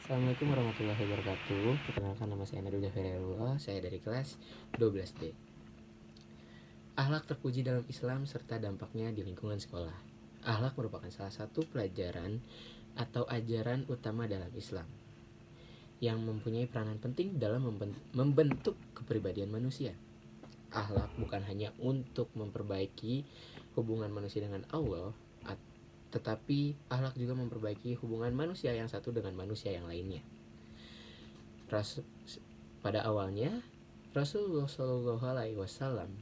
Assalamualaikum warahmatullahi wabarakatuh. Perkenalkan, nama saya Nadul Jaferelullah. Saya dari kelas 12D. Akhlak terpuji dalam Islam serta dampaknya di lingkungan sekolah. Akhlak merupakan salah satu pelajaran atau ajaran utama dalam Islam yang mempunyai peranan penting dalam membentuk kepribadian manusia. Akhlak bukan hanya untuk memperbaiki hubungan manusia dengan Allah, tetapi akhlak juga memperbaiki hubungan manusia yang satu dengan manusia yang lainnya. Pada awalnya, Rasulullah Shallallahu Alaihi Wasallam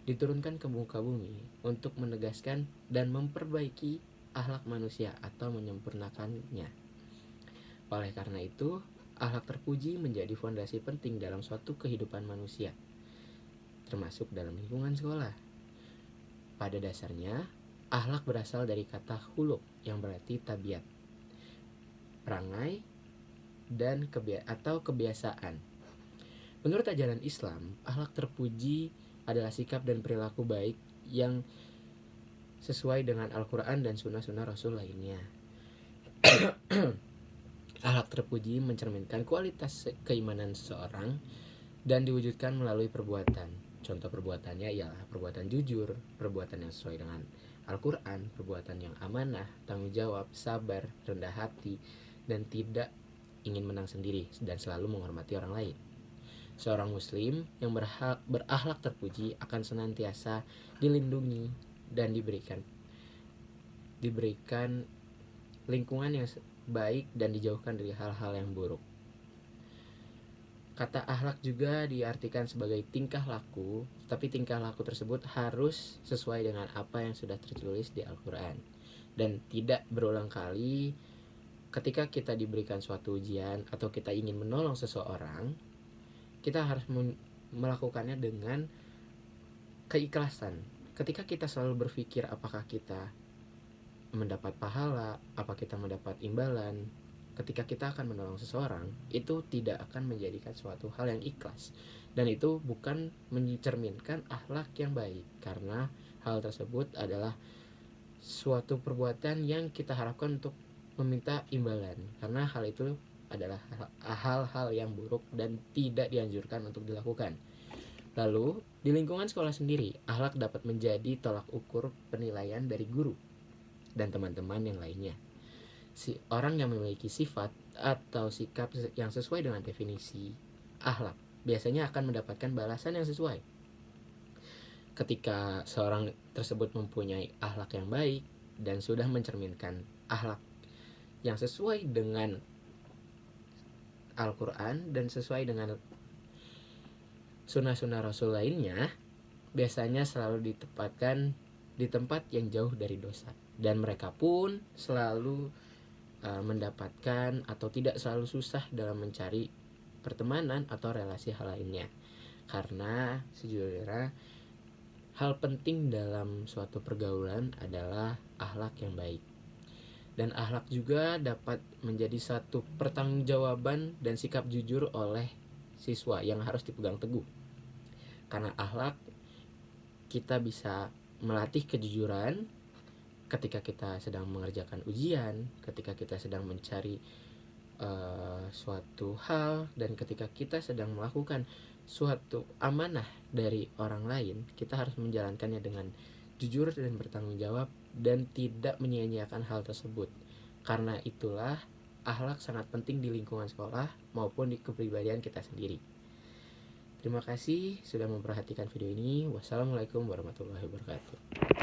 diturunkan ke muka bumi untuk menegaskan dan memperbaiki akhlak manusia atau menyempurnakannya. Oleh karena itu, akhlak terpuji menjadi fondasi penting dalam suatu kehidupan manusia, termasuk dalam lingkungan sekolah. Pada dasarnya, akhlak berasal dari kata khuluq yang berarti tabiat, perangai, dan kebiasaan. Menurut ajaran Islam, akhlak terpuji adalah sikap dan perilaku baik yang sesuai dengan Al-Quran dan sunnah-sunnah Rasul lainnya. Akhlak terpuji mencerminkan kualitas keimanan seseorang dan diwujudkan melalui perbuatan. Contoh perbuatannya ialah perbuatan jujur, perbuatan yang sesuai dengan Al-Quran, perbuatan yang amanah, tanggung jawab, sabar, rendah hati, dan tidak ingin menang sendiri dan selalu menghormati orang lain. Seorang muslim yang berakhlak terpuji akan senantiasa dilindungi dan diberikan lingkungan yang baik dan dijauhkan dari hal-hal yang buruk. Kata akhlak juga diartikan sebagai tingkah laku, tapi tingkah laku tersebut harus sesuai dengan apa yang sudah tertulis di Al-Quran dan tidak berulang kali. Ketika kita diberikan suatu ujian atau kita ingin menolong seseorang, kita harus melakukannya dengan keikhlasan. Ketika kita selalu berpikir apakah kita mendapat pahala, apa kita mendapat imbalan, ketika kita akan menolong seseorang, itu tidak akan menjadikan suatu hal yang ikhlas, dan itu bukan mencerminkan akhlak yang baik, karena hal tersebut adalah suatu perbuatan yang kita harapkan untuk meminta imbalan, karena hal itu adalah hal-hal yang buruk dan tidak dianjurkan untuk dilakukan. Lalu, di lingkungan sekolah sendiri, akhlak dapat menjadi tolak ukur penilaian dari guru dan teman-teman yang lainnya. Orang yang memiliki sifat atau sikap yang sesuai dengan definisi akhlak biasanya akan mendapatkan balasan yang sesuai. Ketika seorang tersebut mempunyai akhlak yang baik dan sudah mencerminkan akhlak yang sesuai dengan Al-Quran dan sesuai dengan sunnah-sunnah Rasul lainnya, biasanya selalu ditempatkan di tempat yang jauh dari dosa, dan mereka pun selalu mendapatkan atau tidak selalu susah dalam mencari pertemanan atau relasi hal lainnya, karena sejujurnya hal penting dalam suatu pergaulan adalah akhlak yang baik. Dan akhlak juga dapat menjadi satu pertanggungjawaban dan sikap jujur oleh siswa yang harus dipegang teguh. Karena akhlak, kita bisa melatih kejujuran ketika kita sedang mengerjakan ujian, ketika kita sedang mencari suatu hal, dan ketika kita sedang melakukan suatu amanah dari orang lain, kita harus menjalankannya dengan jujur dan bertanggung jawab dan tidak menyia-nyiakan hal tersebut. Karena itulah akhlak sangat penting di lingkungan sekolah maupun di kepribadian kita sendiri. Terima kasih sudah memperhatikan video ini. Wassalamualaikum warahmatullahi wabarakatuh.